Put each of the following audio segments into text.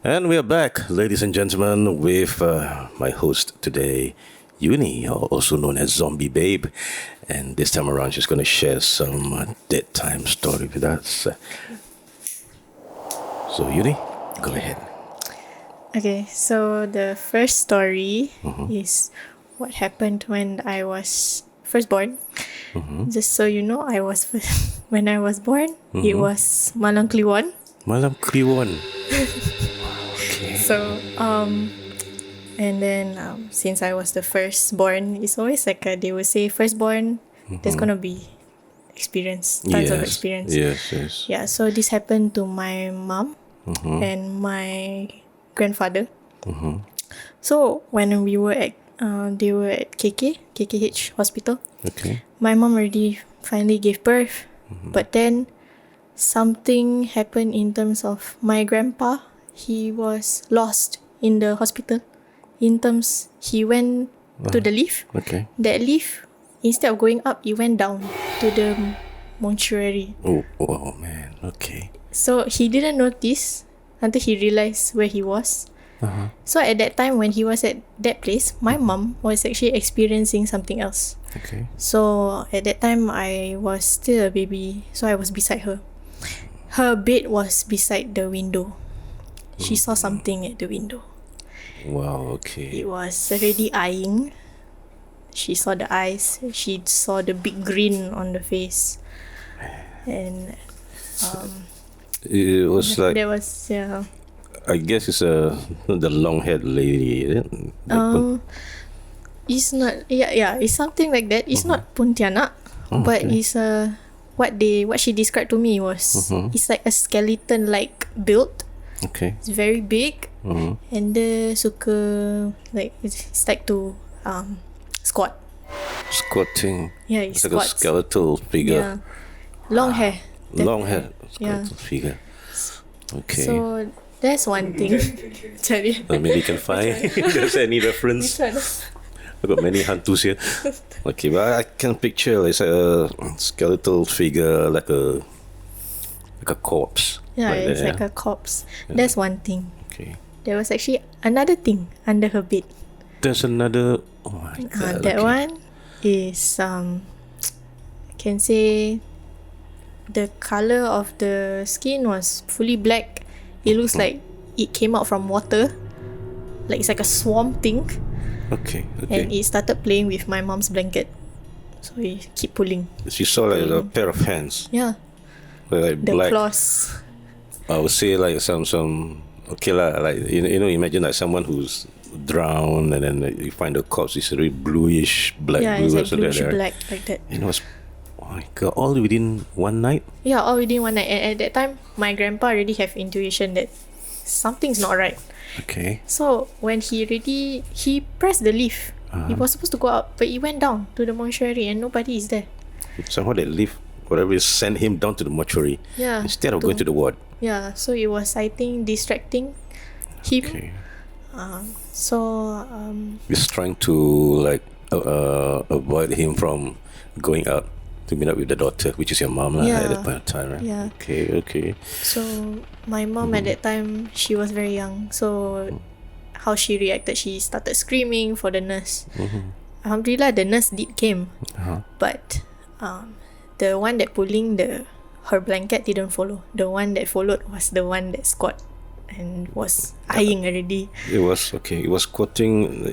And we are back, ladies and gentlemen, with my host today, Yuni, also known as Zombie Babe. And this time around, she's going to share some dead time story with us. So, Yuni, go ahead. Okay, so the first story is what happened when I was first born. Just so you know, when I was born, it was Malam Kliwon. Malam Kliwon. So, and then since I was the firstborn, it's always like they would say firstborn, there's gonna be tons of experience. Yes. Yeah, so this happened to my mom and my grandfather. So when they were at KKH hospital. Okay. My mom already finally gave birth, but then something happened in terms of my grandpa. He was lost in the hospital. In terms, he went to the lift. Okay. That lift, instead of going up, it went down to the mortuary. Oh man. Okay. So he didn't notice until he realized where he was. So at that time, when he was at that place, my mom was actually experiencing something else. Okay. So at that time, I was still a baby, so I was beside her. Her bed was beside the window. She saw something at the window. Wow, okay. It was already eyeing. She saw the eyes. She saw the big grin on the face. And It was like, there was, I guess it's the long-haired lady. it's not, it's something like that. It's not Pontianak, but okay. it's what she described to me was, it's like a skeleton-like build. Okay. It's very big, and dia suka it's like to squat. Squatting. Yeah, he It's like a squats. skeletal figure. Yeah, long hair. Long hair. Yeah. Skeletal figure. Okay. So that's one thing. Sorry. Maybe you can find if there's any reference. I've got many hantus here. Okay, but I can picture like a skeletal figure, like a corpse. Yeah, right it's there. like a corpse. That's one thing. Okay. There was actually another thing under her bed. There's another. Oh my god. That okay. one is I can say the color of the skin was fully black. It looks like it came out from water. Like it's like a swarm thing. Okay. And it started playing with my mom's blanket. So he keep pulling. She saw like a pair of hands. Yeah. Like The black. claws. I would say like some okay lah, like you know, imagine like someone who's drowned and then you find the corpse is really bluish black. Yeah, blue it's like or something bluish like that. black like that. And it was, oh my god, all within one night. Yeah, all within one night. And at that time, my grandpa already have intuition that something's not right. Okay. So when he pressed the lift. He was supposed to go up, but he went down to the mortuary and nobody is there. Somehow they lift whatever is send him down to the mortuary. Yeah. Instead of going to the ward. Yeah, so it was, I think, distracting him. Okay. He's trying to like avoid him from going out to meet up with the daughter, which is your mom at that point of time, right? Yeah. Okay. So my mom at that time, she was very young. So how she reacted, she started screaming for the nurse. Alhamdulillah, the nurse came. But the one that pulling her blanket didn't follow. The one that followed was the one that squat and was eyeing already. It was okay. It was squatting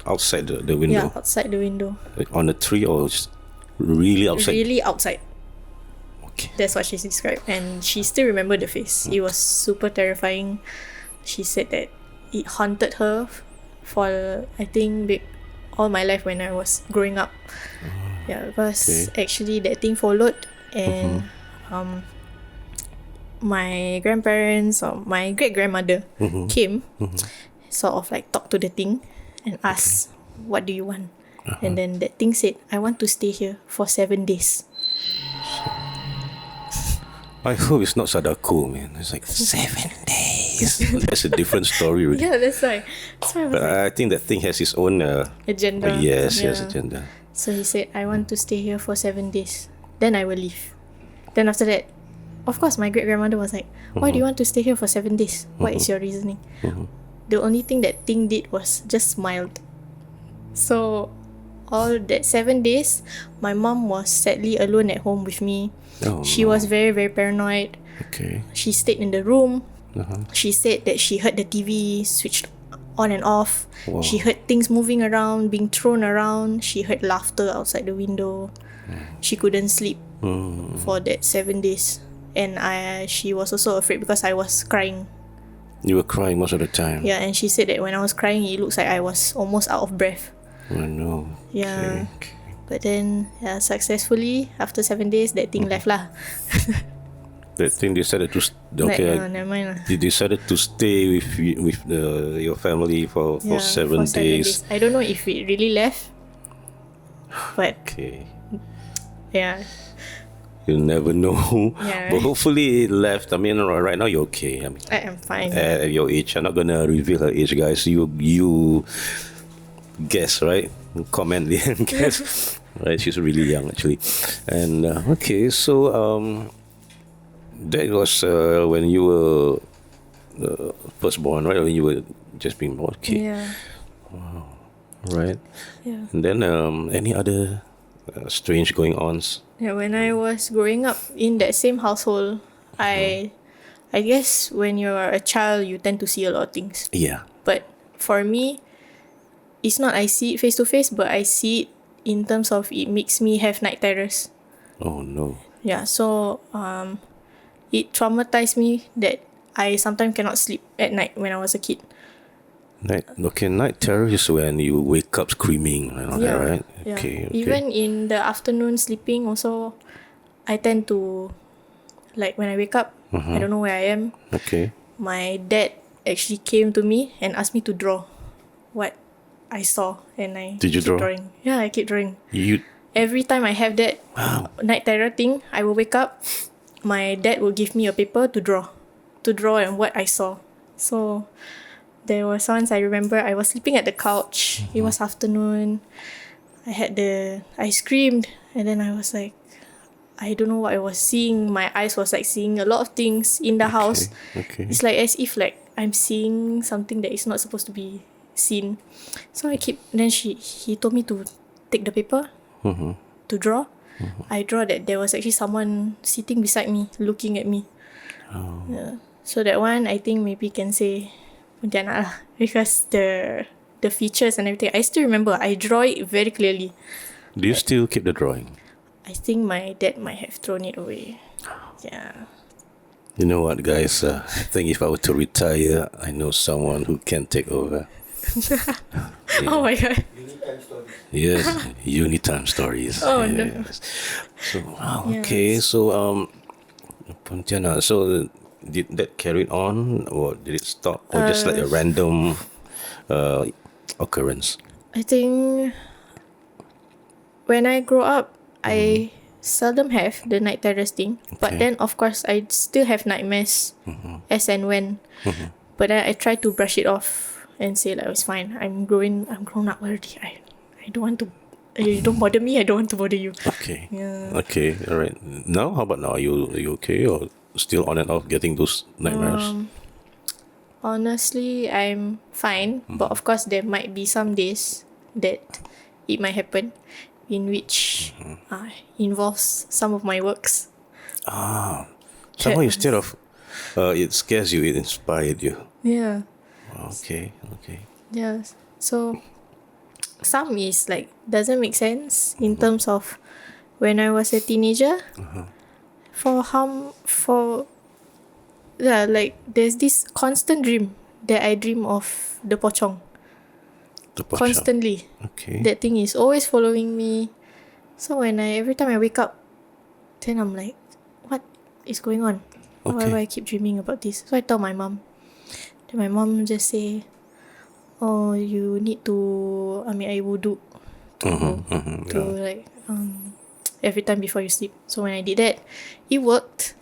outside the window. Yeah, outside the window. Like on a tree or just really outside? Really outside. Okay. That's what she described. And she still remembered the face. It was super terrifying. She said that it haunted her for, I think, all my life when I was growing up. Yeah, because actually that thing followed. And my grandparents or my great-grandmother came, sort of like talked to the thing and asked, what do you want? And then that thing said, I want to stay here for 7 days. I hope it's not Sadako, man. It's like 7 days. That's a different story, really. Yeah, that's why. But I think that thing has its own agenda. Yes, agenda. So he said, I want to stay here for 7 days. Then I will leave. Then after that, of course, my great-grandmother was like, why do you want to stay here for 7 days? What is your reasoning? The only thing that thing did was just smiled. So all that 7 days, my mom was sadly alone at home with me. She was very, very paranoid. Okay. She stayed in the room. She said that she heard the TV switched on and off. Wow. She heard things moving around, being thrown around. She heard laughter outside the window. She couldn't sleep for that 7 days. And she was also afraid because I was crying. You were crying most of the time? Yeah, and she said that when I was crying, it looks like I was almost out of breath. Oh no. Yeah. Okay. But then, successfully, after 7 days, that thing left lah. That thing decided to Never mind lah. You decided to stay with your family for 7 days. I don't know if it really left, but Okay. yeah. You never know. Yeah. But hopefully it left. I mean, right now you're okay. I mean, I am fine. at your age, I'm not gonna reveal her age, guys. You guess, right? Comment and guess. Right, she's really young actually. And okay, so that was when you were first born, right? When you were just being born. Okay. Yeah. Right. Yeah. And then any other strange going ons? Yeah, when I was growing up in that same household, I guess when you're a child, you tend to see a lot of things. Yeah. But for me, it's not I see it face to face, but I see it in terms of it makes me have night terrors. Oh no. Yeah, so it traumatized me that I sometimes cannot sleep at night when I was a kid. Night terror is when you wake up screaming and all that, right? Yeah. Okay. Even in the afternoon sleeping also, I tend to, like when I wake up, I don't know where I am. Okay. My dad actually came to me and asked me to draw what I saw, and I Did you keep draw? drawing. Yeah, I keep drawing. You Every time I have that night terror thing, I will wake up. My dad will give me a paper to draw and what I saw. So there was once I remember I was sleeping at the couch. It was afternoon. I screamed, and then I was like, I don't know what I was seeing. My eyes was like seeing a lot of things in the house. Okay. It's like as if like I'm seeing something that is not supposed to be seen. So then he told me to take the paper to draw. I draw that there was actually someone sitting beside me looking at me. Yeah. So that one I think maybe can say Pontianak lah, because the features and everything I still remember. I draw it very clearly. Do you still keep the drawing? I think my dad might have thrown it away. Yeah. You know what, guys? I think if I were to retire, I know someone who can take over. Oh my god. Yes, Yuni time stories. Oh, no. Yes. So okay, so Pontianak. So did that carry on, or did it stop, or just like a random occurrence? I think when I grow up, I seldom have the night terrors thing. But then, of course, I still have nightmares as and when. But I try to brush it off and say like, it's fine. I'm grown up already. I don't want to. You don't bother me. I don't want to bother you. Okay. Yeah. Okay. All right. Now, how about now? Are you okay, or still on and off getting those nightmares? Honestly, I'm fine. But of course, there might be some days that it might happen, in which involves some of my works. Somehow instead of it scares you, it inspired you. Yeah. Okay. Yeah. So some is like doesn't make sense in terms of when I was a teenager. Like there's this constant dream that I dream of the pocong. Constantly. Okay. That thing is always following me. So every time I wake up, then I'm like, what is going on? Why do I keep dreaming about this? So I tell my mom. Then my mom just say, oh, you need to I wudu to like every time before you sleep. So when I did that, it worked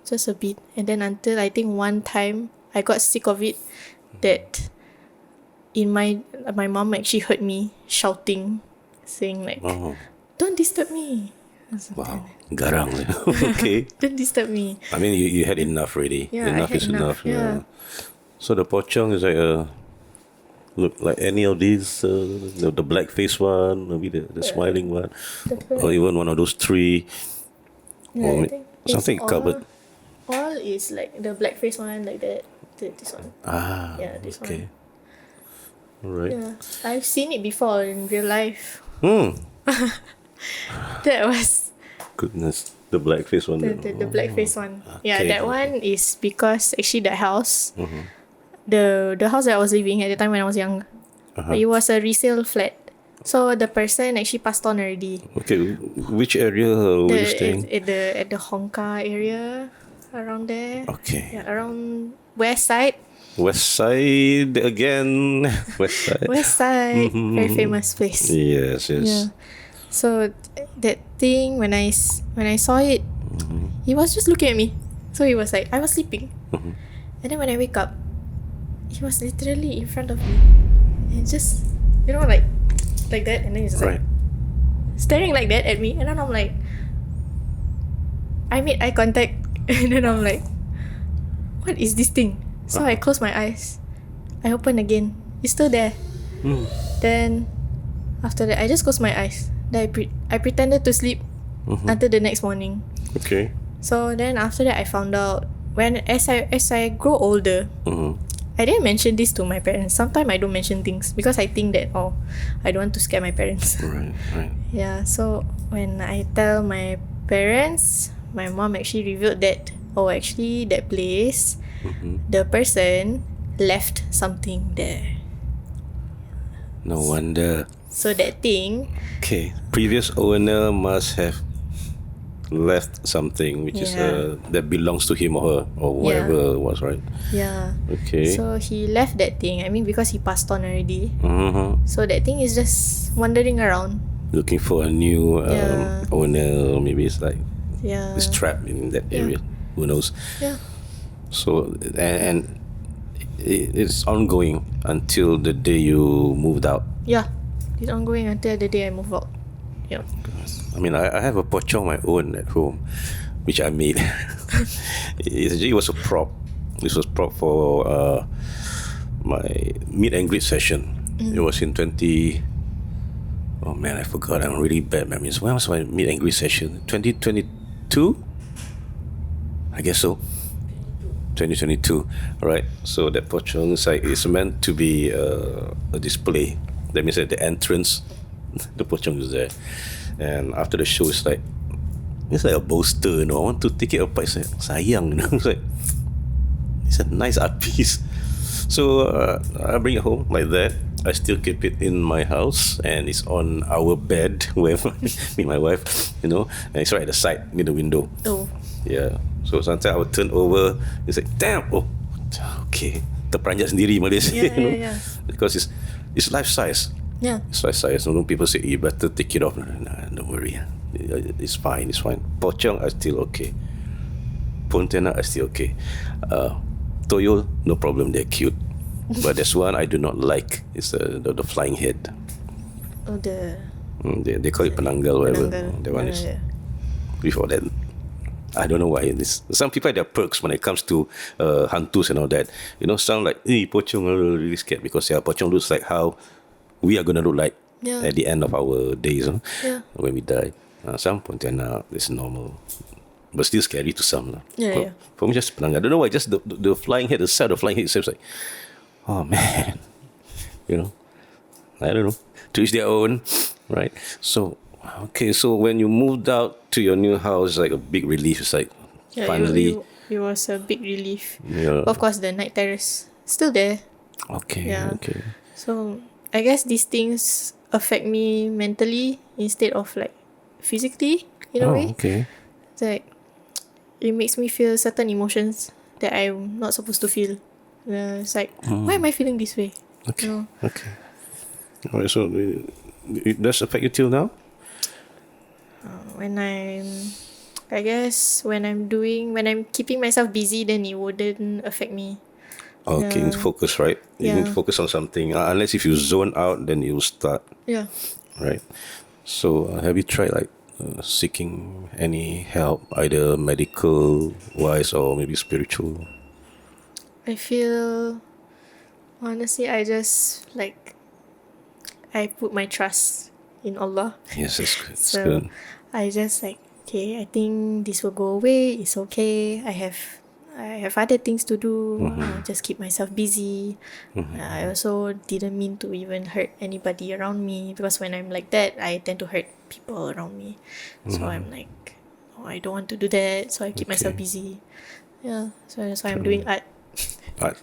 just a bit, and then until I think one time I got sick of it, that my mom actually heard me shouting, saying like, don't disturb me. Wow, garang. Okay. Don't disturb me. I mean, you had enough already. Yeah, Enough I had is enough. enough. Yeah. So the pocong is like look like any of these, the black face one, maybe the smiling one, or even one of those three, Yeah, or I think something it's covered. all is like the black face one, like that. This one. Ah, Yeah, this okay. one. All right. Yeah, I've seen it before in real life. Hmm. That was Goodness, the black face one. the black face one. Yeah, Okay. that one is because actually that house, the house that I was living at the time when I was young, it was a resale flat. So the person actually passed on already. Okay, which area were you staying? At the Hongka area, around there. Okay. Yeah, around West Side. West Side again. West Side. West Side, very famous place. Yes, yes. Yeah. So that thing when I saw it, he was just looking at me. So he was like, I was sleeping, and then when I wake up, he was literally in front of me, and just like that, and then he's just Right. like staring like that at me, and then I'm like, I made eye contact, and then I'm like, what is this thing? So I closed my eyes, I opened again, it's still there. Then after that, I just closed my eyes. Then I pretended to sleep until the next morning. Okay. So then after that, I found out as I grow older, I didn't mention this to my parents. Sometimes I don't mention things because I think that I don't want to scare my parents. Right, right. Yeah. So when I tell my parents, my mom actually revealed that actually that place, the person left something there. No wonder. So that thing, Okay, previous owner must have left something which is Yeah. that belongs to him or her or whatever it was, right? yeah. Okay. So he left that thing. I mean, because he passed on already. So that thing is just wandering around. Looking for a new Yeah. owner, or maybe it's like Yeah. it's trapped in that area. Who knows? Yeah. So and it's ongoing until the day you moved out. Yeah. It's ongoing until the day I move out. Yeah. I mean, I have a pocong my own at home, which I made. It was a prop. This was prop for my meet and greet session. It was in 20. Oh man, I forgot. I'm really bad memories. When was my meet and greet session? 2022? I guess so. 2022. Right. So that pocong is meant to be a display. That means at the entrance, the pocong is there. And after the show, it's like a bolster, I want to take it apart. It's like, sayang, it's a nice art piece. So I bring it home like that. I still keep it in my house, and it's on our bed where me and my wife, and it's right at the side near the window. Oh. Yeah. So sometimes I would turn over. It's like, damn. Oh, okay. Terperanjat sendiri, Malaysia. Yeah. Because it's life size. Yeah. It's life size. People say you better take it off. Nah, don't worry. It's fine. It's fine. Pocong are still okay. Pontianak are still okay. Toyo, no problem. They're cute. But there's one I do not like. It's the flying head. Oh, the They call it penanggal, whatever. penanggal. That one is Yeah. before that. I don't know why. Some people have their perks when it comes to hantus and all that. Sound like, pocong are really scared because pocong looks like how we are going to look like at the end of our days when we die. Some Pontianak is normal, but still scary to some. Yeah. For me, just penanggal. I don't know why. Just the flying head, the sight of flying head itself, like, oh man, I don't know. To each their own, right? So. Okay, so when you moved out to your new house, like a big relief. It's like finally. It was a big relief. Yeah. Of course, the night terrace still there. Okay. Yeah. Okay. So I guess these things affect me mentally instead of like physically in a way. Okay. It's like it makes me feel certain emotions that I'm not supposed to feel. It's like, why am I feeling this way? Okay. Okay. All right. So it does affect you till now? When I'm keeping myself busy, then it wouldn't affect me. Okay, you need to focus, right? You need to focus on something. Unless if you zone out, then you'll start, Yeah. right? So have you tried like seeking any help, either medical wise or maybe spiritual? I feel, honestly, I just like, I put my trust in Allah. Yes, that's good. That's So good. I just like, okay, I think this will go away. It's okay. I have other things to do. I'll just keep myself busy. I also didn't mean to even hurt anybody around me, because when I'm like that, I tend to hurt people around me. So I'm like, oh, I don't want to do that. So I keep myself Okay. busy. Yeah. So that's why I'm doing art.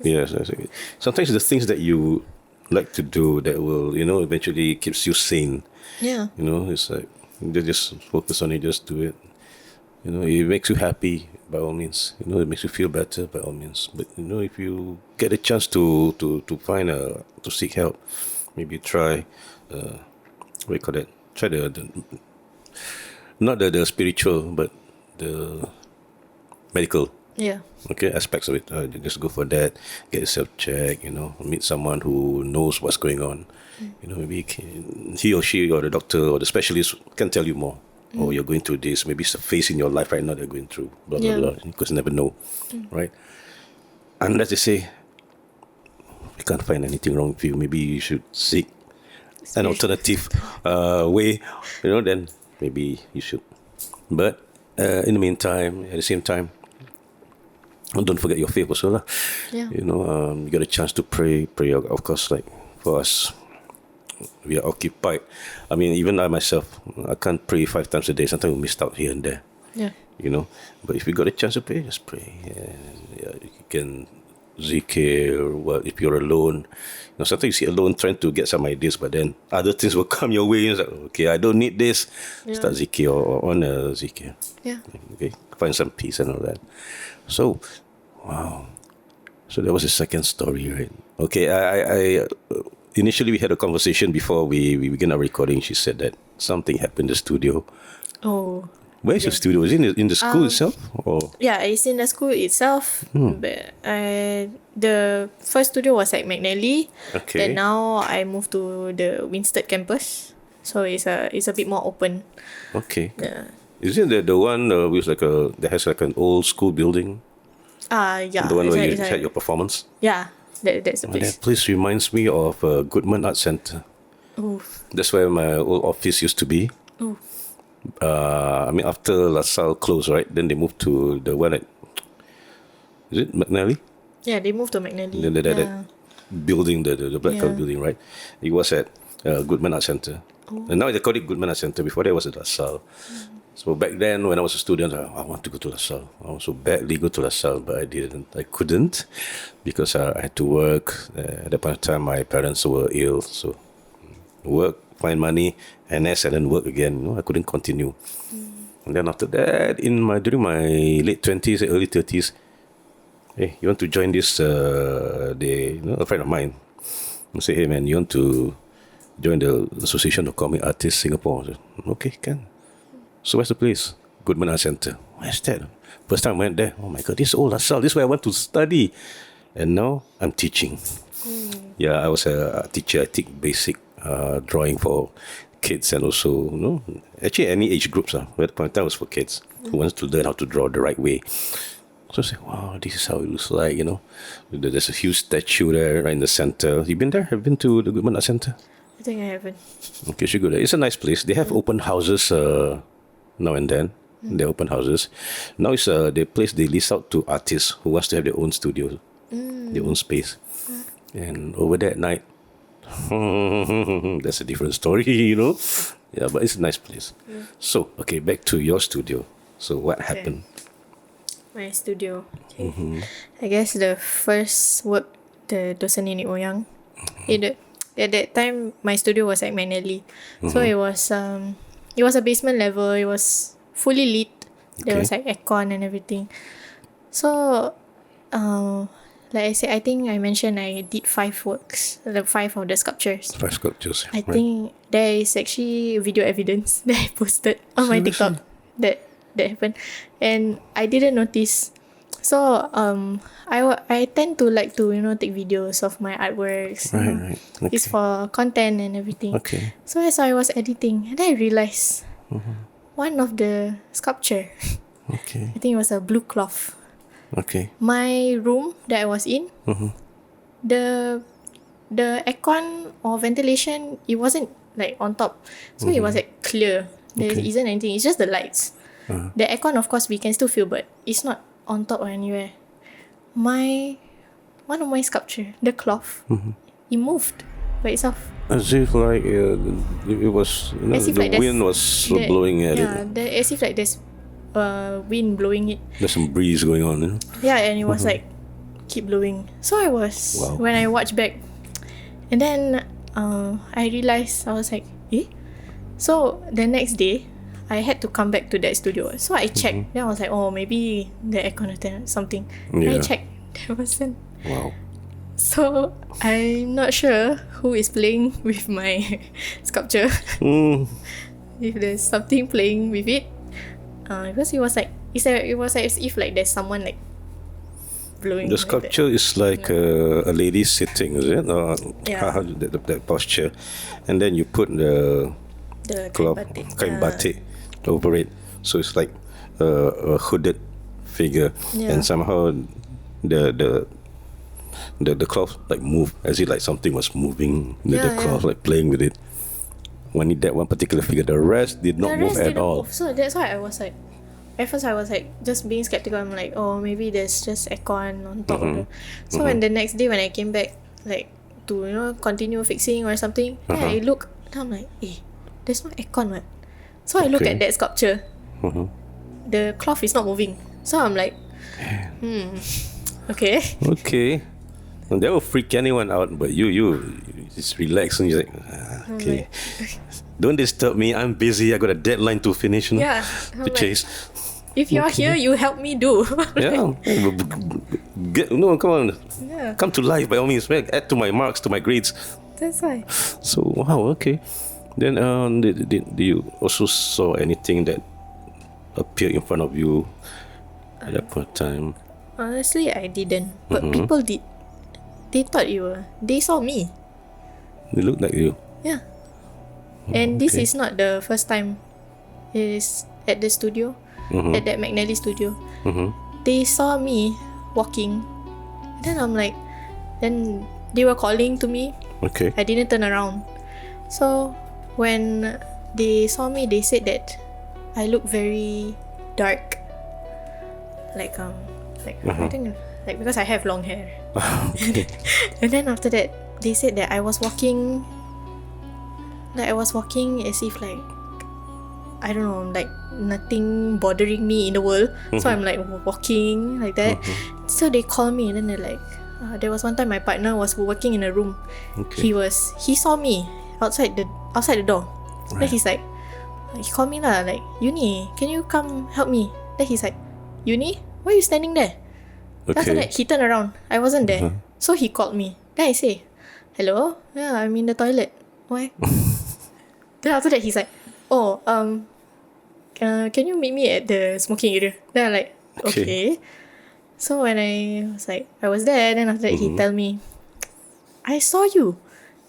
Yes, yes. Sometimes the things that you like to do that will, eventually keeps you sane. Yeah. It's like you just focus on it, just do it. It makes you happy by all means. It makes you feel better by all means. But if you get a chance to find to seek help, maybe try what do you call that? Try the not the spiritual, but the medical. Yeah. Okay, aspects of it. Just go for that. Get yourself checked. Meet someone who knows what's going on. Maybe he or she or the doctor or the specialist can tell you more. Or you're going through this. Maybe it's a phase in your life right now that you're going through. Blah blah Yeah. blah. Because you never know, right? Unless they say we can't find anything wrong with you, maybe you should seek an alternative way. Then maybe you should. But in the meantime, at the same time, don't forget your faith also lah. Yeah. You get a chance to pray. Of course, like for us, we are occupied. I mean, even I myself, I can't pray 5 times a day. Sometimes we missed out here and there. Yeah. But if you got a chance to pray, just pray. And you can zikir. Well, if you're alone, sometimes you see alone trying to get some ideas, but then other things will come your way. It's like, okay, I don't need this. Yeah. Start zikir or on a zikir. Yeah. Okay, find some peace and all that. So, wow. So that was the second story, right? Okay, I initially we had a conversation before we began our recording. She said that something happened in the studio. Oh. Where's your studio? Is it in the school itself? Or Yeah, it's in the school itself. But the first studio was at McNally. Okay. Then now I moved to the Winstead campus. So it's a bit more open. Okay. Yeah. Is it the one with that has like an old school building? Yeah. The one it's where like- you it's had like- your performance? Yeah, that's the place. That place reminds me of Goodman Art Center. Oh. That's where my old office used to be. Oh. After La Salle closed, right? Then they moved to the one at, is it McNally? Yeah, they moved to McNally. That building, the black color Yeah. building, right? It was at Goodman Art Center. And now they call it Goodman Art Center. Before that was at La Salle. So back then, when I was a student, I want to go to La Salle. I want so badly go to La Salle, but I didn't. I couldn't because I had to work. At that point of time, my parents were ill. So work, find money, NS, and then work again. I couldn't continue. And then after that, during my late 20s, early 30s, hey, you want to join this? A friend of mine say, hey man, you want to join the Association of Comic Artists Singapore? I said, okay, can. So where's the place? Goodman Art Center. Where's that? First time I went there, oh my God, this is old LaSalle. This is where I want to study. And now I'm teaching. Yeah, I was a teacher. I teach basic drawing for kids and also, actually any age groups. At that point in time, it was for kids who wants to learn how to draw the right way. So I say, wow, this is how it looks like, There's a huge statue there right in the center. You been there? Have you been to the Goodman Art Center? I think I haven't. Okay, should go there. It's a nice place. They have open houses now and then. They open houses. Now it's the place they lease out to artists who wants to have their own studio, their own space. And over there at night, that's a different story, Yeah, but it's a nice place. So, okay, back to your studio. So what happened? My studio. Okay. I guess the first work, the Dosen Nenek Moyang. At that time, my studio was at McNally. So it was a basement level. It was fully lit. There was like aircon and everything. So, like I said, I think I mentioned I did 5 works, the 5 of the sculptures. 5 sculptures. I think there is actually video evidence that I posted on my TikTok that happened, and I didn't notice. So I tend to like to take videos of my artworks. Right. Okay. It's for content and everything. Okay. So as I was editing, and then I realized, one of the sculpture. Okay. I think it was a blue cloth. Okay. My room that I was in, the aircon or ventilation, it wasn't like on top, so it was like clear. There isn't anything. It's just the lights. The aircon, of course, we can still feel, but it's not on top or anywhere. One of my sculpture, the cloth, it moved by itself. As if like it was, As if the like wind was blowing at it. As if like there's wind blowing it. There's some breeze going on. Yeah, and it was like keep blowing. So I was when I watched back, and then I realized I was like, eh? So the next day, I had to come back to that studio. So I checked. Then I was like, oh, maybe the aircon or something. Yeah. I checked. There wasn't. Wow. So I'm not sure who is playing with my sculpture. If there's something playing with it, because it was like it was like as if like there's someone like blowing. The sculpture is like a lady sitting, is it? Or Yeah. how that posture, and then you put the cloth, kain batik over it, so it's like a hooded figure, and somehow the cloth like moved as if like something was moving. The cloth like playing with it. When that one particular figure, the rest did not move at all. So that's why I was like, at first I was like just being skeptical. I'm like, oh, maybe there's just aircon on top of it. So when the next day when I came back, like to continue fixing or something, then I look, and I'm like, there's no aircon, what? So I look at that sculpture. The cloth is not moving. So I'm like, okay. Okay. And that will freak anyone out, but you just relax and you're like, okay. Don't disturb me. I'm busy. I got a deadline to finish. Yeah. To chase. If you're here, you help me do. Yeah. No, come on. Yeah. Come to life by all means. Add to my marks, to my grades. That's why. So wow, okay. Then did you also saw anything that appeared in front of you at that point in time? Honestly, I didn't. But people did. They thought they saw me. They look like you. Yeah. And this is not the first time. It is at the studio, at that McNally studio. They saw me walking. Then I'm like, then they were calling to me. Okay. I didn't turn around. So when they saw me, they said that I look very dark. Like I think like because I have long hair. Okay. And then after that, they said that I was walking as if like, I don't know, like nothing bothering me in the world. So I'm like walking like that. So they call me, and then they're like, there was one time my partner was working in a room. Okay. He saw me outside the door. Then he's like, he called me lah, like, Yuni, can you come help me? Then he's like, Yuni, why are you standing there? Then after that, he turned around. I wasn't there. So he called me. Then I say, hello? Yeah, I'm in the toilet. Why? Then after that, he's like, oh, can you meet me at the smoking area? Then I'm like, okay. So when I was there, then after that, he tell me, I saw you.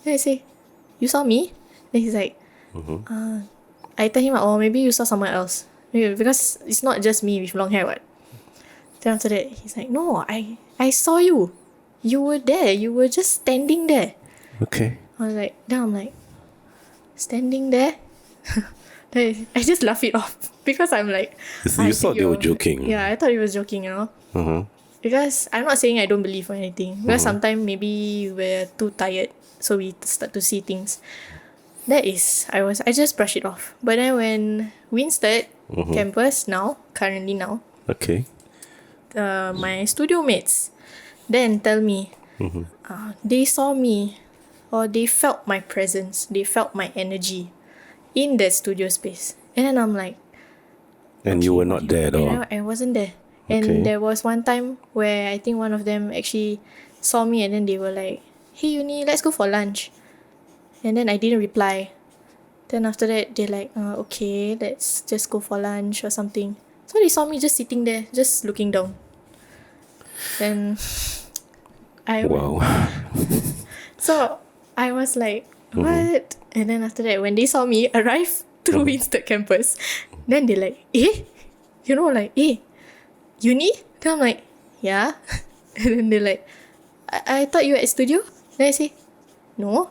Then I say, you saw me? Then he's like, I tell him, oh, maybe you saw someone else. Maybe, because it's not just me with long hair, what? Then after that, he's like, no, I saw you. You were there. You were just standing there. Okay. I'm like, standing there? Then I just laugh it off. Because I'm like... You thought they were joking. Yeah, I thought he was joking, Because I'm not saying I don't believe or anything. Because sometimes maybe we're too tired. So we start to see things. I just brush it off. But then when Winstead campus currently now, okay, my studio mates then tell me, they saw me, or they felt my presence, they felt my energy in that studio space. And then I'm like, and you were not there at all. I wasn't there. And there was one time where I think one of them actually saw me, and then they were like, hey Yuni, let's go for lunch. And then I didn't reply. Then after that, they're like, okay, let's just go for lunch or something. So they saw me just sitting there, just looking down. Then Wow. So I was like, what? And then after that, when they saw me arrive to Winstead campus, Then they like, like, Yuni? Then I'm like, yeah. And then they're like, I thought you were at studio. Then I say, no.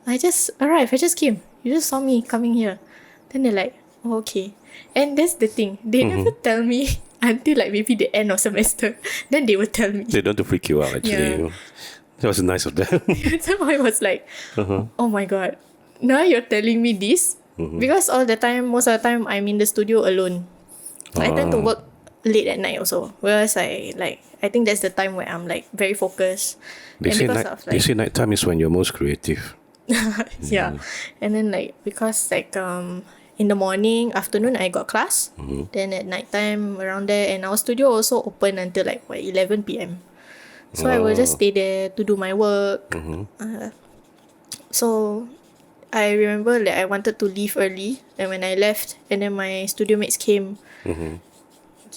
I just arrived. I just came. You just saw me coming here. Then they're like, oh, okay. And that's the thing. They never tell me until like maybe the end of semester. Then they will tell me. They don't want to freak you out, actually. Yeah. That was nice of them. So I was like, oh my god. Now you're telling me this? Because most of the time, I'm in the studio alone. I tend to work late at night also. Whereas I think that's the time where I'm like very focused. They say nighttime is when you're most creative. Yeah. And then like, because like in the morning, afternoon I got class. Then at nighttime around there, and our studio also open until like 11 p.m. So I will just stay there to do my work. So I remember that I wanted to leave early, and when I left, and then my studio mates came.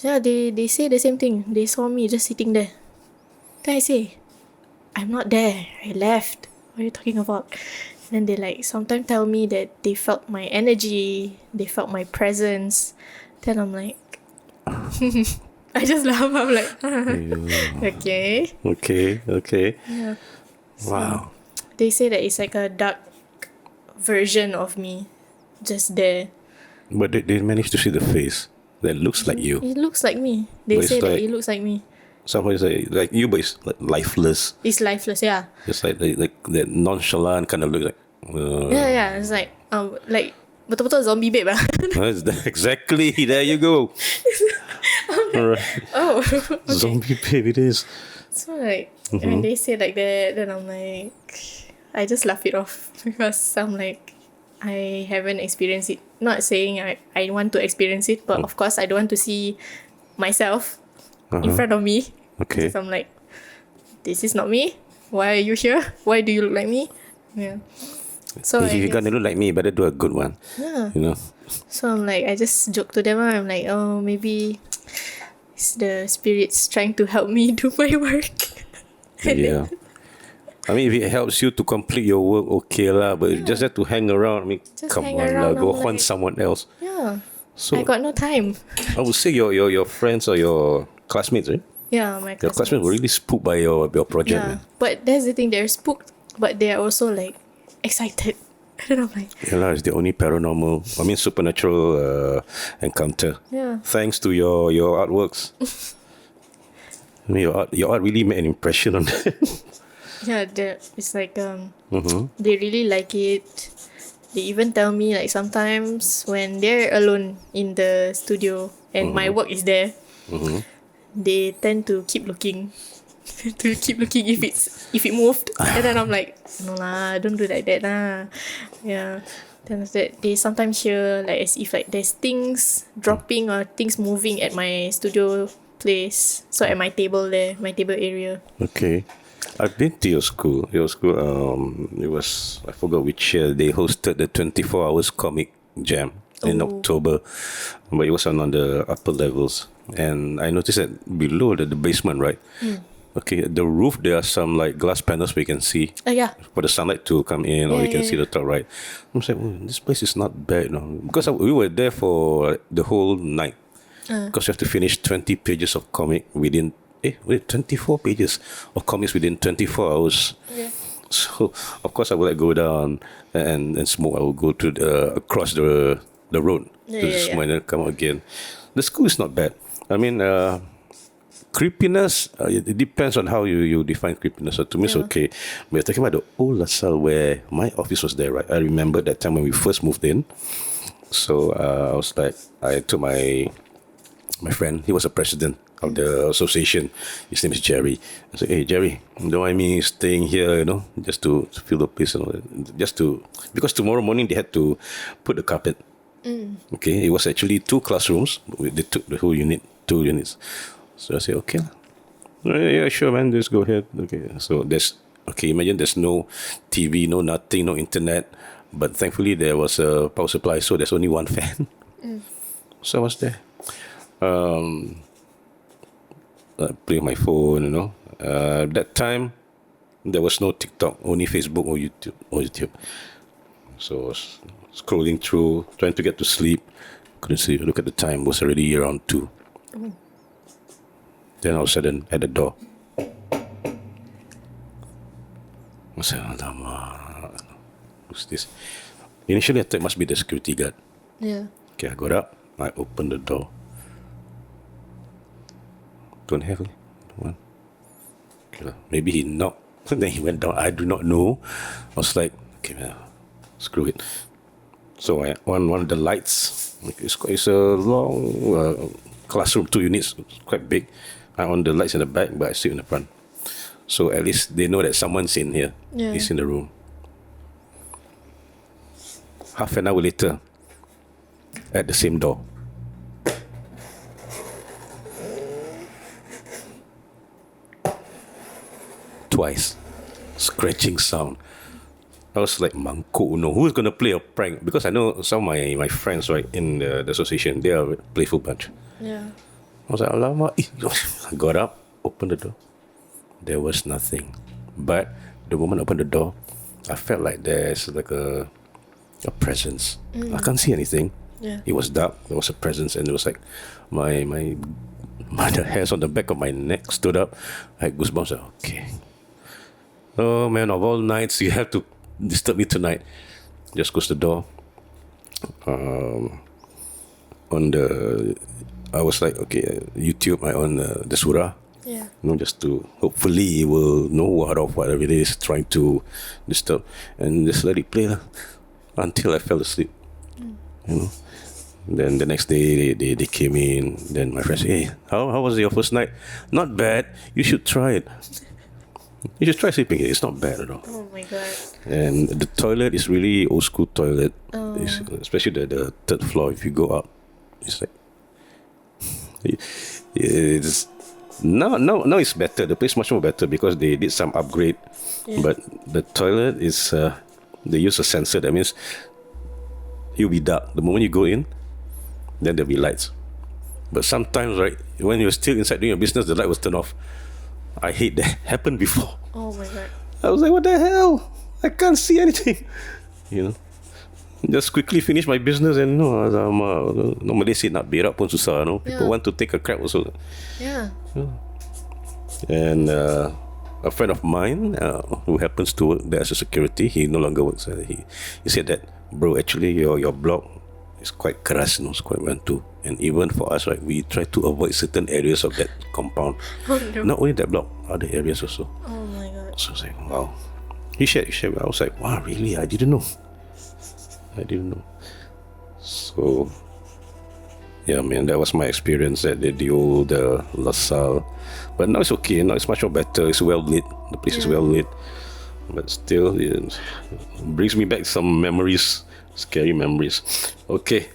Yeah, they say the same thing. They saw me just sitting there. Then I say, I'm not there. I left. What are you talking about? And then they like sometimes tell me that they felt my energy, they felt my presence. Then I'm like, I just laugh. I'm like, okay. Okay. Yeah. Wow. They say that it's like a dark version of me, just there. But they managed to see the face that looks like you. It looks like me. They But say it's that like- it looks like me. Somebody say like you, but it's like lifeless. It's lifeless, yeah. It's like that nonchalant kind of look like. Yeah. It's like betul-betul zombie babe. Exactly. There you go. Alright. Oh, okay. Zombie babe, it is. So like when they say like that, then I'm like, I just laugh it off because I'm like, I haven't experienced it. Not saying I want to experience it, but of course I don't want to see myself in front of me. Okay. Because I'm like, this is not me. Why are you here? Why do you look like me? Yeah. So If you're gonna look like me, better do a good one. yeah. You know. So I'm like, I just joke to them. I'm like, oh, maybe it's the spirits trying to help me do my work. Yeah. I mean, if it helps you to complete your work, okay lah. But you just have to hang around. I mean, Just come hang on lah. around, Go I'm find like- someone else. Yeah. So I got no time. I would say your friends or your classmates, right? Yeah, my Your classmates were really spooked by your project. Yeah, Man. but that's the thing. They're spooked, but they are also like excited. I don't know, like Yeah lah, it's the only paranormal, supernatural encounter. yeah, Thanks to your artworks. I mean, your art really made an impression on them. yeah. It's like they really like it. They even tell me like sometimes when they're alone in the studio and my work is there, they tend to keep looking. if it moved, and then I'm like, no lah, don't do like that lah. Yeah. Then after that, they sometimes hear like as if like there's things dropping or things moving at my studio place. So at my table area. Okay. I've been to your school. It was, I forgot which year, they hosted the 24 hours comic jam in October. But it was on the upper levels. And I noticed that below the basement, right? Okay, the roof, there are some like glass panels we can see Yeah. for the sunlight to come in, or you can see the top right. I'm saying, this place is not bad, because we were there for the whole night. Because you have to finish 20 pages of comic within 24 pages of comics within 24 hours. Yeah. So of course I would like go down and smoke. I will go to across the road to smoke and then come out again. The school is not bad. I mean, creepiness, it depends on how you define creepiness. So to me, it's okay. We're talking about the old LaSalle where my office was there, right? I remember that time when we first moved in. So I was like, I told my friend, he was a president of the association. His name is Jerry. I said, hey, Jerry, don't mind me staying here, just to feel the place and all that. Because tomorrow morning they had to put the carpet. Okay, it was actually 2 classrooms. They took the whole unit, 2 units. So I said, okay. Yeah, sure, man, just go ahead. Okay, so imagine there's no TV, no nothing, no internet. But thankfully there was a power supply, so there's only 1 fan. So I was there. Playing my phone, that time, there was no TikTok, only Facebook or YouTube. So I was scrolling through, trying to get to sleep. Couldn't see. Look at the time. It was already around 2. Then all of a sudden, at the door, I said, "Alamak, who's this?" Initially, I thought it must be the security guard. Yeah. Okay, I got up. I opened the door. Don't have it. One. Okay, maybe he knocked. Then he went down. I do not know. I was like, okay, screw it. So I on one of the lights. It's a long classroom, 2 units, quite big. I on the lights in the back, but I sit in the front. So at least they know that someone's in here. Yeah. He's in the room. Half an hour later, at the same door, twice, scratching sound. I was like, Mangkok, no, who's gonna play a prank? Because I know some of my friends, right, in the association, they are a playful bunch. Yeah. I was like, alamak. I got up, opened the door. There was nothing. But the moment I opened the door, I felt like there's like a presence. I can't see anything. Yeah. It was dark. There was a presence, and it was like my the hairs on the back of my neck stood up. I had goosebumps. Like, okay. Oh man, of all nights, you have to disturb me tonight. Just close the door. I was like, okay, YouTube, I on the surah. Yeah. Just to hopefully it will know what of whatever it is trying to disturb, and just let it play until I fell asleep. Then the next day they came in. Then my friends say, hey, how was your first night? Not bad. You should try it. You should try sleeping here. It's not bad at all. Oh my god. And And the toilet is really old school toilet. Especially the 3rd floor. If you go up, it's like it's now it's better. The place is much more better because they did some upgrade. Yeah. But the toilet is they use a sensor. That means it'll be dark. The moment you go in, then there'll be lights. But sometimes, right, when you're still inside doing your business, the light was turned off. I hate that. Happened before. oh my god. I was like, what the hell? I can't see anything. Just quickly finish my business and normally say nak berak pun susah. People want to take a crap also. Yeah. And a friend of mine who happens to work there as a security, he no longer works there. He said that, bro, actually your block is quite keras, it's quite bantu. And even for us, right, we try to avoid certain areas of that compound. Oh no. Not only that block, other areas also. Oh my god. So I was like, wow. He shared. I was like, wow, really? I didn't know. So, yeah, man, that was my experience at the old La Salle. But now it's okay. Now it's much more better. It's well lit. The place is well lit. But still, it brings me back some memories, scary memories. Okay.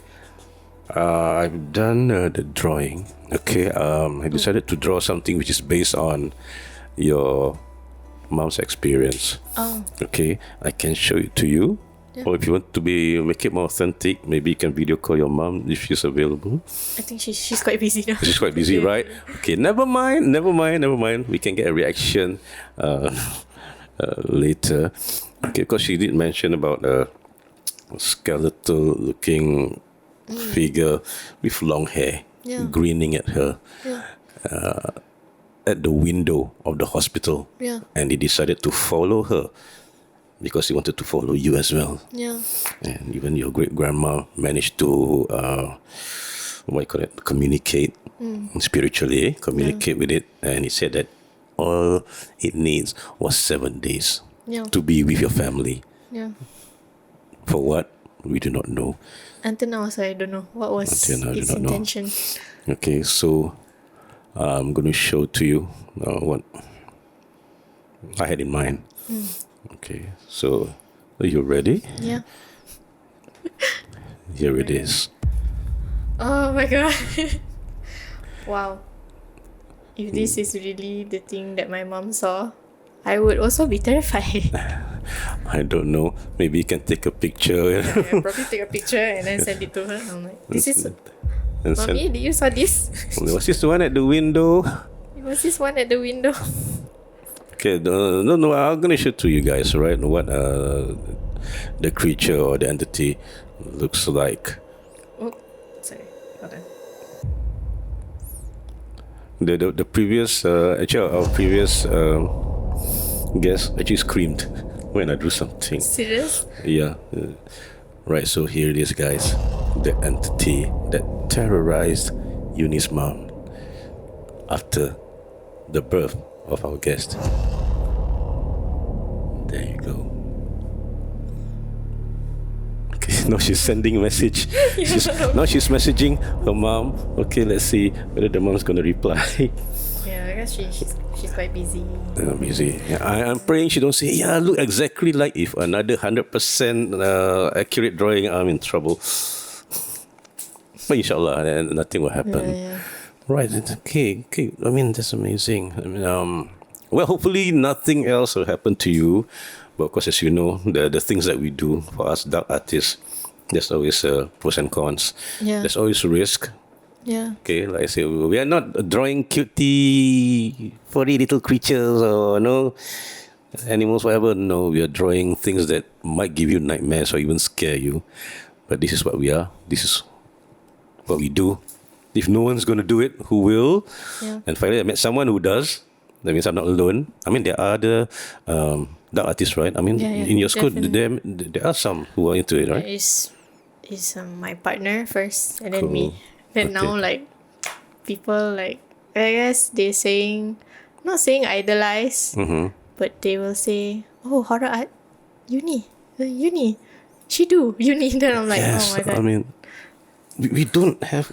I've done the drawing. Okay. I decided to draw something which is based on your mom's experience. Okay. I can show it to you. Yeah. Or if you want to make it more authentic, maybe you can video call your mom if she's available. I think she's quite busy now. She's quite busy, right? Okay, never mind. We can get a reaction later. Okay, because she did mention about a skeletal looking figure with long hair grinning at her at the window of the hospital. Yeah. And he decided to follow her because he wanted to follow you as well. Yeah. And even your great grandma managed to communicate spiritually, communicate with it. And he said that all it needs was 7 days to be with your family. Yeah. For what? We do not know. Until now, so I don't know what was its intention. Okay, so I'm going to show to you what I had in mind. Okay, so are you ready? Yeah. Here it is. Oh my god. Wow. If this is really the thing that my mom saw, I would also be terrified. I don't know. Maybe you can take a picture. Yeah, I'll probably take a picture and then send it to her. I'm like, this is... Mommy, did you saw this? Was this the one at the window? Was this one at the window? Okay, no, I'm going to show to you guys, right, what the creature or the entity looks like. Oh, sorry. Hold on. The previous actually our previous guest actually screamed when I drew something. Serious? Yeah. Right, so here it is, guys. The entity that terrorized Yuni's mom after the birth of our guest. There you go. Okay, now she's sending a message. Now she's messaging her mom. Okay, let's see whether the mom's gonna reply. Yeah, I guess she's quite busy. Busy. Yeah, I'm praying she don't say, yeah, look exactly like if another 100% accurate drawing, I'm in trouble. But inshallah, nothing will happen. Yeah. Right. Okay. I mean, that's amazing. I mean, well, hopefully nothing else will happen to you. But of course, as you know, the things that we do for us dark artists, there's always pros and cons. Yeah. There's always risk. Yeah. Okay, like I say, we are not drawing cutie, furry little creatures or animals, whatever. No, we are drawing things that might give you nightmares or even scare you. But this is what we are. This is what we do. If no one's going to do it, who will? Yeah. And finally, I met someone who does. That means I'm not alone. I mean, there are the dark artists, right? I mean, Yeah, in your school, definitely. there are some who are into it, right? Is my partner first, and then Cool. me. Then Okay. now like people like I guess they're saying, not saying idolize, but they will say, oh, horror art, Yuni, she do Yuni. Then I'm like, Yes, oh my god. I mean, we don't have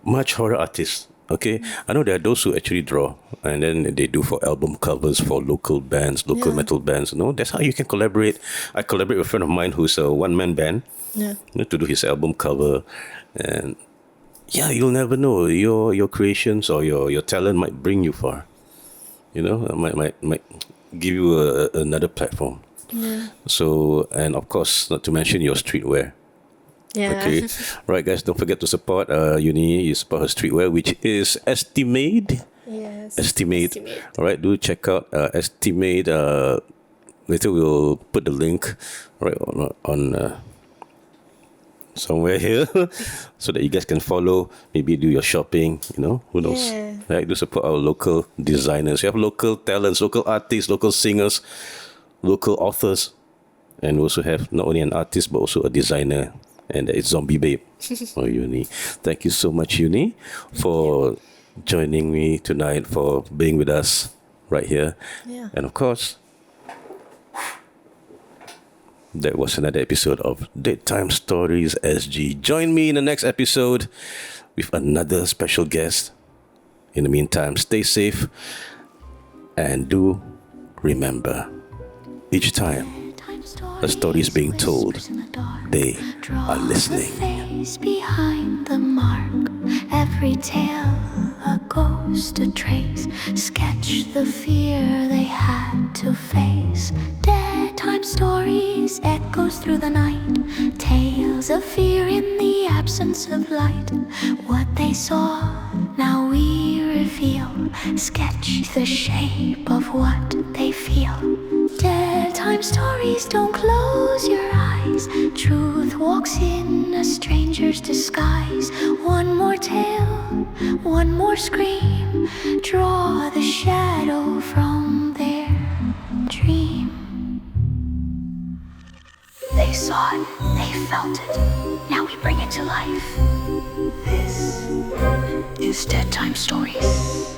much horror artists. Okay, I know there are those who actually draw, and then they do for album covers for local bands, local Yeah. metal bands. That's how you can collaborate. I collaborate with a friend of mine who's a one-man band. Yeah. To do his album cover, and yeah, you'll never know. Your creations or your talent might bring you far. Might give you another platform. Yeah. So, and of course, not to mention your streetwear. Yeah. Okay, right, guys. Don't forget to support Yuni. You support her streetwear, which is Estimate. Yes. Estimate. All right, do check out Estimate. Later we'll put the link right on somewhere here, so that you guys can follow. Maybe do your shopping. Who knows? Yeah. Right, do support our local designers. We have local talents, local artists, local singers, local authors, and we also have not only an artist but also a designer. And it's Zombie Babe or Yuni. Thank you so much, Yuni, for joining me tonight, for being with us right here. Yeah. And of course, that was another episode of Daytime Stories SG. Join me in the next episode with another special guest. In the meantime, stay safe and do remember, each time a story is being told, they are listening. Face behind the mark, every tale a ghost, a trace. Sketch the fear they had to face. Daytime stories, echoes through the night. Tales of fear in the absence of light. What they saw, now we reveal. Sketch the shape of what they feel. Daytime stories, don't close your eyes. Truth walks in a stranger's disguise. One more tale, one more scream. Draw the shadow from their dream. They saw it, they felt it. Now we bring it to life. This is Dead Time Stories.